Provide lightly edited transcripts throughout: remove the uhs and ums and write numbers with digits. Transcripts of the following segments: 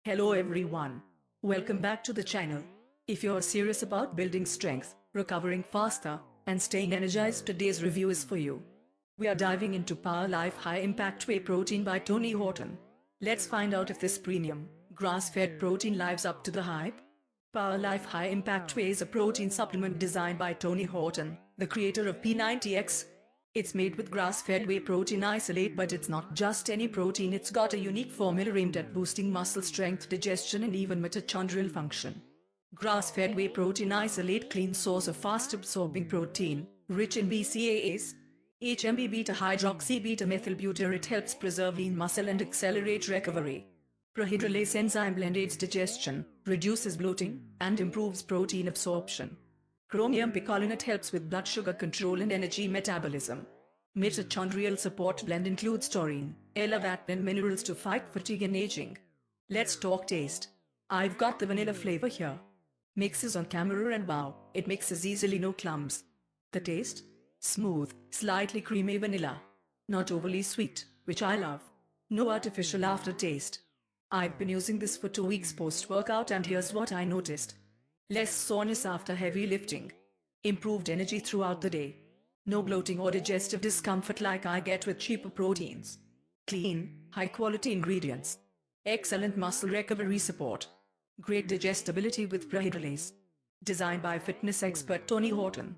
Hello everyone. Welcome back to the channel. If you're serious about building strength, recovering faster, and staying energized, today's review is for you. We are diving into Power Life High Impact Whey Protein by Tony Horton. Let's find out if this premium, grass-fed protein lives up to the hype. Power Life High Impact Whey is a protein supplement designed by Tony Horton, the creator of P90X. It's made with grass-fed whey protein isolate, but it's not just any protein. It's got a unique formula aimed at boosting muscle strength, digestion, and even mitochondrial function. Grass-fed whey protein isolate, clean source of fast-absorbing protein, rich in BCAAs, HMB beta-hydroxy-beta-methylbutyrate, helps preserve lean muscle and accelerate recovery. Prohydrolase enzyme blend aids digestion, reduces bloating, and improves protein absorption. Chromium picolinate helps with blood sugar control and energy metabolism. Mitochondrial support blend includes taurine, elavatin, and minerals to fight fatigue and aging. Let's talk taste. I've got the vanilla flavor here. Mixes on camera and wow, it mixes easily, no clumps. The taste? Smooth, slightly creamy vanilla. Not overly sweet, which I love. No artificial aftertaste. I've been using this for 2 weeks post-workout, and here's what I noticed. Less soreness after heavy lifting. Improved energy throughout the day. No bloating or digestive discomfort like I get with cheaper proteins. Clean, high-quality ingredients. Excellent muscle recovery support. Great digestibility with prohydrolase. Designed by fitness expert Tony Horton.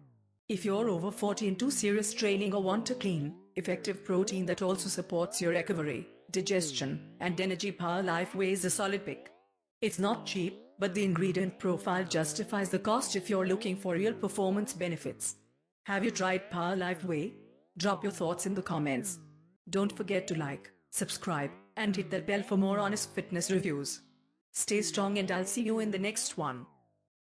If you're over 40 into serious training or want a clean, effective protein that also supports your recovery, digestion, and energy, Power Life Whey is a solid pick. It's not cheap, but the ingredient profile justifies the cost if you're looking for real performance benefits. Have you tried Power Life Whey? Drop your thoughts in the comments. Don't forget to like, subscribe, and hit that bell for more honest fitness reviews. Stay strong, and I'll see you in the next one.